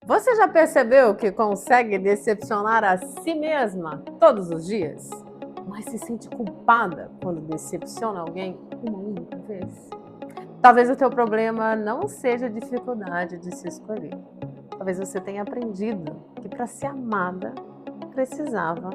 Você já percebeu que consegue decepcionar a si mesma todos os dias, mas se sente culpada quando decepciona alguém uma única vez? Talvez o teu problema não seja a dificuldade de se escolher. Talvez você tenha aprendido que para ser amada precisava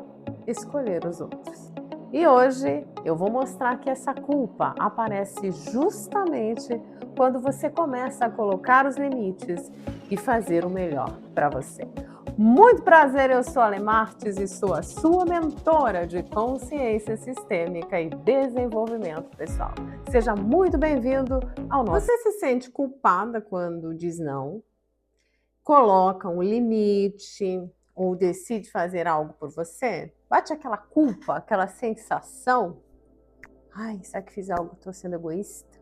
escolher os outros. E hoje eu vou mostrar que essa culpa aparece justamente quando você começa a colocar os limites e fazer o melhor para você. Muito prazer, eu sou a Lemartes e sou a sua mentora de consciência sistêmica e desenvolvimento pessoal. Seja muito bem-vindo ao nosso. Você se sente culpada quando diz não? Coloca um limite ou decide fazer algo por você? Bate aquela culpa, aquela sensação? Ai, será que fiz algo? Estou sendo egoísta?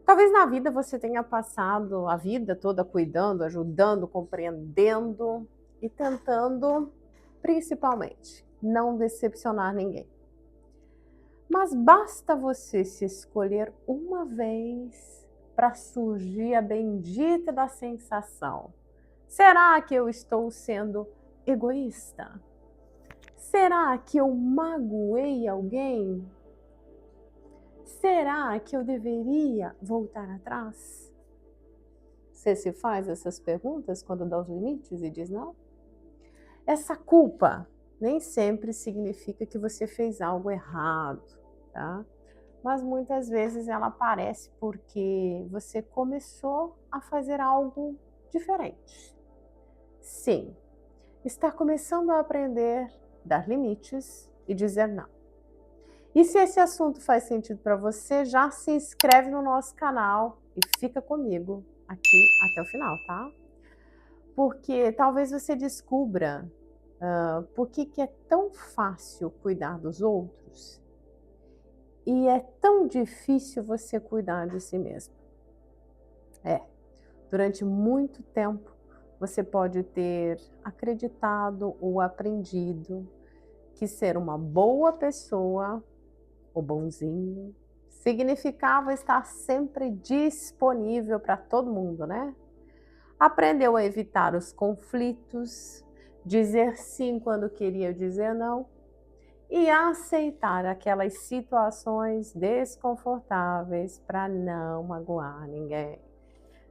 Talvez na vida você tenha passado a vida toda cuidando, ajudando, compreendendo e tentando, principalmente, não decepcionar ninguém. Mas basta você se escolher uma vez para surgir a bendita da sensação. Será que eu estou sendo egoísta? Será que eu magoei alguém? Será que eu deveria voltar atrás? Você se faz essas perguntas quando dá os limites e diz não? Essa culpa nem sempre significa que você fez algo errado, tá? Mas muitas vezes ela aparece porque você começou a fazer algo diferente. Sim, está começando a aprender a dar limites e dizer não. E se esse assunto faz sentido para você, já se inscreve no nosso canal e fica comigo aqui até o final, tá? Porque talvez você descubra por que é tão fácil cuidar dos outros e é tão difícil você cuidar de si mesmo. Durante muito tempo você pode ter acreditado ou aprendido que ser uma boa pessoa ou bonzinho significava estar sempre disponível para todo mundo, né? Aprendeu a evitar os conflitos, dizer sim quando queria dizer não e aceitar aquelas situações desconfortáveis para não magoar ninguém.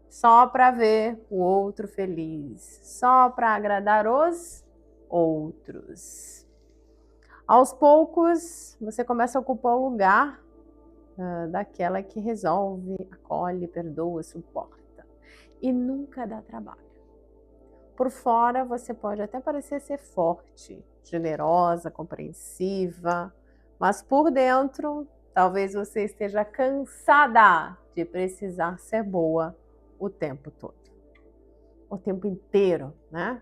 Só para ver o outro feliz, só para agradar os outros. Aos poucos, você começa a ocupar o lugar daquela que resolve, acolhe, perdoa, suporta. E nunca dá trabalho. Por fora, você pode até parecer ser forte, generosa, compreensiva, mas por dentro, talvez você esteja cansada de precisar ser boa o tempo todo, o tempo inteiro, né?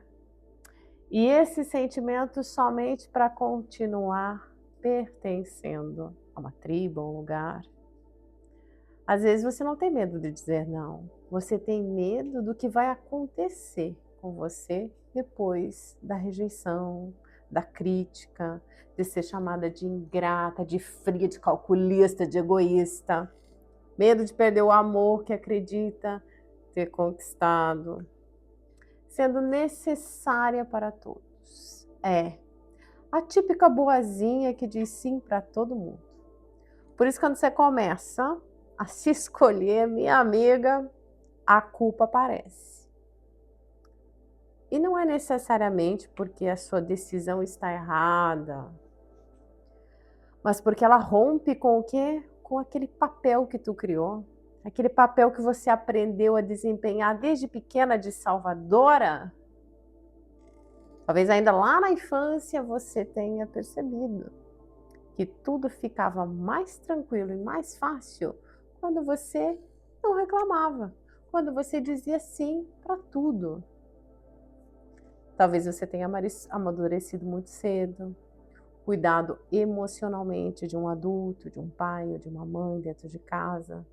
E esse sentimento somente para continuar pertencendo a uma tribo, a um lugar. Às vezes você não tem medo de dizer não, você tem medo do que vai acontecer com você depois da rejeição, da crítica, de ser chamada de ingrata, de fria, de calculista, de egoísta. Medo de perder o amor que acredita ter conquistado. Sendo necessária para todos. É a típica boazinha que diz sim para todo mundo. Por isso, quando você começa a se escolher, minha amiga, a culpa aparece. E não é necessariamente porque a sua decisão está errada, mas porque ela rompe com o quê? Com aquele papel que tu criou. Aquele papel que você aprendeu a desempenhar desde pequena de salvadora. Talvez ainda lá na infância você tenha percebido que tudo ficava mais tranquilo e mais fácil quando você não reclamava, quando você dizia sim para tudo. Talvez você tenha amadurecido muito cedo, cuidado emocionalmente de um adulto, de um pai ou de uma mãe dentro de casa.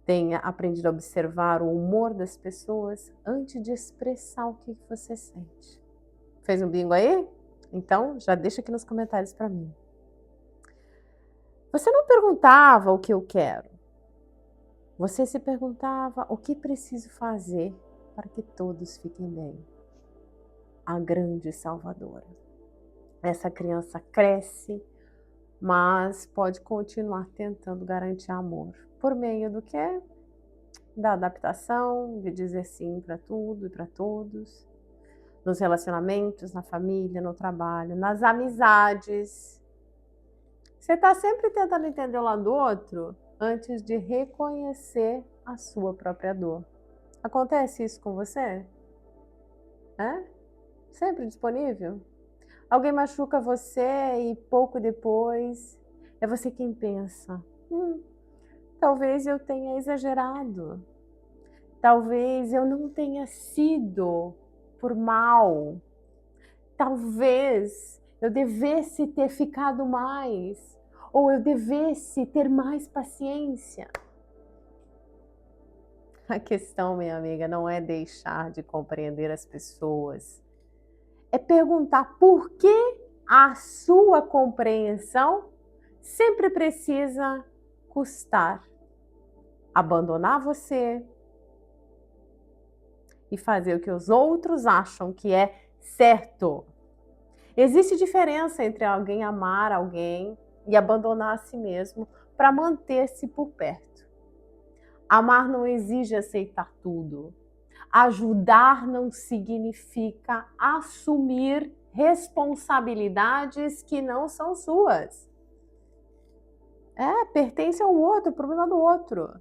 Tenha aprendido a observar o humor das pessoas antes de expressar o que você sente. Fez um bingo aí? Então, já deixa aqui nos comentários para mim. Você não perguntava o que eu quero. Você se perguntava o que preciso fazer para que todos fiquem bem. A grande salvadora. Essa criança cresce, mas pode continuar tentando garantir amor. Por meio do quê? Da adaptação, de dizer sim para tudo e para todos. Nos relacionamentos, na família, no trabalho, nas amizades. Você está sempre tentando entender o lado do outro antes de reconhecer a sua própria dor. Acontece isso com você? É? Sempre disponível? Alguém machuca você e pouco depois é você quem pensa: talvez eu tenha exagerado. Talvez eu não tenha sido por mal. Talvez eu devesse ter ficado mais. Ou eu devesse ter mais paciência. A questão, minha amiga, não é deixar de compreender as pessoas. É perguntar por que a sua compreensão sempre precisa custar abandonar você e fazer o que os outros acham que é certo. Existe diferença entre alguém amar alguém e abandonar a si mesmo para manter-se por perto. Amar não exige aceitar tudo. Ajudar não significa assumir responsabilidades que não são suas. Pertence ao outro, problema do outro.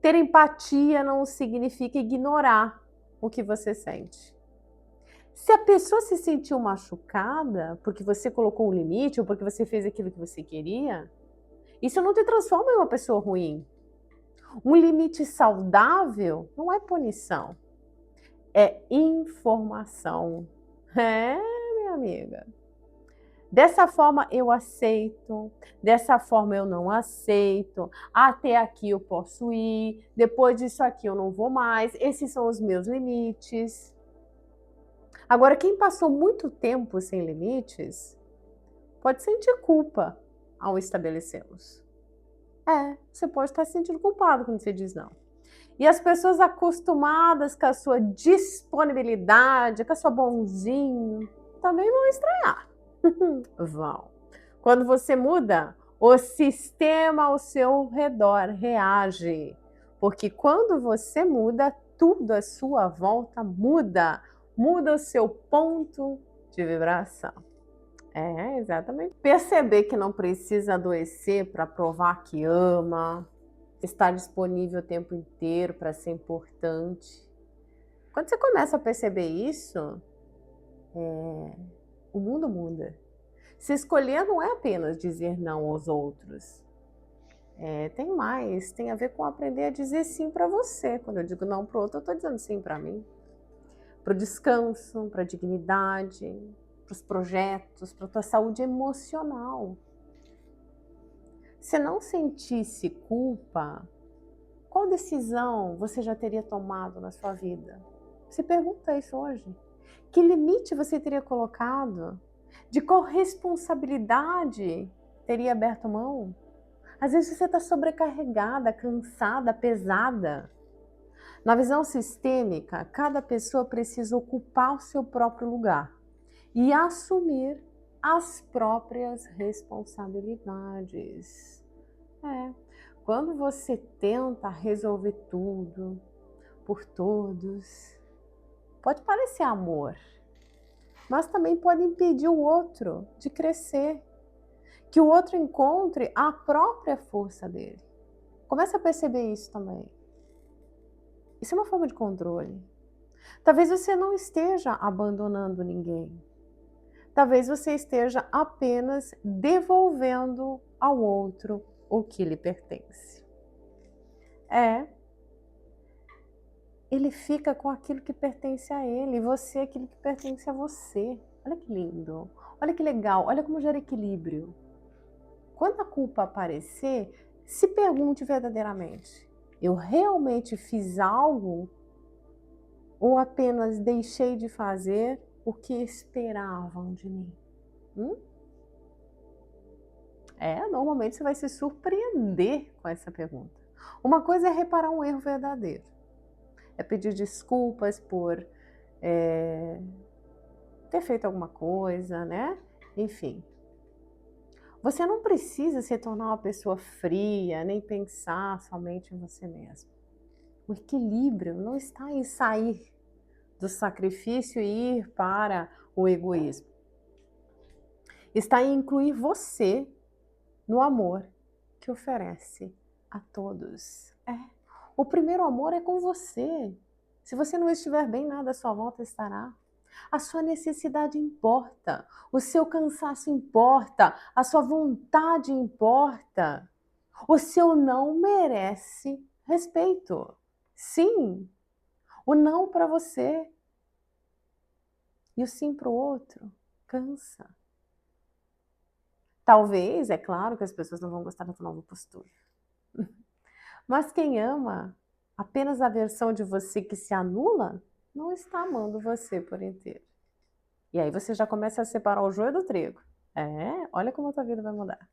Ter empatia não significa ignorar o que você sente. Se a pessoa se sentiu machucada porque você colocou um limite ou porque você fez aquilo que você queria, isso não te transforma em uma pessoa ruim. Um limite saudável não é punição, é informação. Minha amiga. Dessa forma eu aceito, dessa forma eu não aceito, até aqui eu posso ir, depois disso aqui eu não vou mais, esses são os meus limites. Agora, quem passou muito tempo sem limites, pode sentir culpa ao estabelecê-los. Você pode estar se sentindo culpado quando você diz não. E as pessoas acostumadas com a sua disponibilidade, com a sua bonzinho, também vão estranhar. Vão. Quando você muda, o sistema ao seu redor reage. Porque quando você muda, tudo à sua volta muda. Muda o seu ponto de vibração. Exatamente. Perceber que não precisa adoecer para provar que ama, estar disponível o tempo inteiro para ser importante. Quando você começa a perceber isso, o mundo muda. Se escolher não é apenas dizer não aos outros. Tem mais, tem a ver com aprender a dizer sim para você. Quando eu digo não para o outro, eu estou dizendo sim para mim. Para o descanso, para a dignidade, para os projetos, para a tua saúde emocional. Se não sentisse culpa, qual decisão você já teria tomado na sua vida? Se pergunta isso hoje. Que limite você teria colocado? De qual responsabilidade teria aberto mão? Às vezes você está sobrecarregada, cansada, pesada. Na visão sistêmica, cada pessoa precisa ocupar o seu próprio lugar e assumir as próprias responsabilidades. Quando você tenta resolver tudo por todos, pode parecer amor, mas também pode impedir o outro de crescer, que o outro encontre a própria força dele. Comece a perceber isso também. Isso é uma forma de controle. Talvez você não esteja abandonando ninguém. Talvez você esteja apenas devolvendo ao outro o que lhe pertence. Ele fica com aquilo que pertence a ele, e você aquilo que pertence a você. Olha que lindo, olha que legal, olha como gera equilíbrio. Quando a culpa aparecer, se pergunte verdadeiramente: eu realmente fiz algo ou apenas deixei de fazer o que esperavam de mim? Normalmente você vai se surpreender com essa pergunta. Uma coisa é reparar um erro verdadeiro. é pedir desculpas por ter feito alguma coisa, né? Enfim. Você não precisa se tornar uma pessoa fria, nem pensar somente em você mesmo. O equilíbrio não está em sair do sacrifício e ir para o egoísmo. Está em incluir você no amor que oferece a todos. O primeiro amor é com você. Se você não estiver bem, nada à sua volta estará. A sua necessidade importa, o seu cansaço importa, a sua vontade importa. O seu não merece respeito. Sim, o não para você e o sim para o outro cansa. Talvez, é claro que as pessoas não vão gostar da tua nova postura. Mas quem ama apenas a versão de você que se anula, não está amando você por inteiro. E aí você já começa a separar o joio do trigo. Olha como a tua vida vai mudar.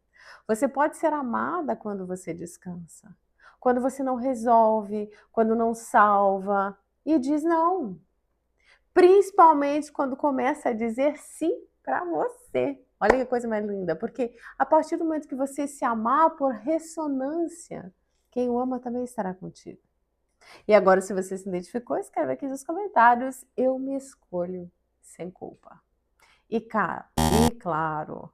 Você pode ser amada quando você descansa, quando você não resolve, quando não salva e diz não. Principalmente quando começa a dizer sim para você. Olha que coisa mais linda, porque a partir do momento que você se amar por ressonância, quem o ama também estará contigo. E agora, se você se identificou, escreve aqui nos comentários, eu me escolho sem culpa. E claro,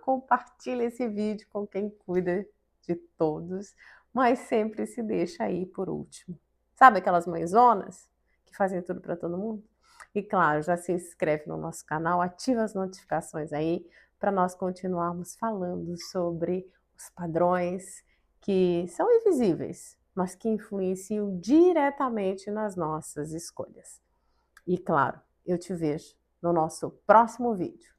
compartilha esse vídeo com quem cuida de todos, mas sempre se deixa aí por último. Sabe aquelas mãezonas que fazem tudo para todo mundo? E claro, já se inscreve no nosso canal, ativa as notificações aí para nós continuarmos falando sobre os padrões que são invisíveis, mas que influenciam diretamente nas nossas escolhas. E claro, eu te vejo no nosso próximo vídeo.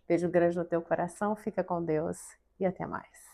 Beijo grande no teu coração, fica com Deus e até mais.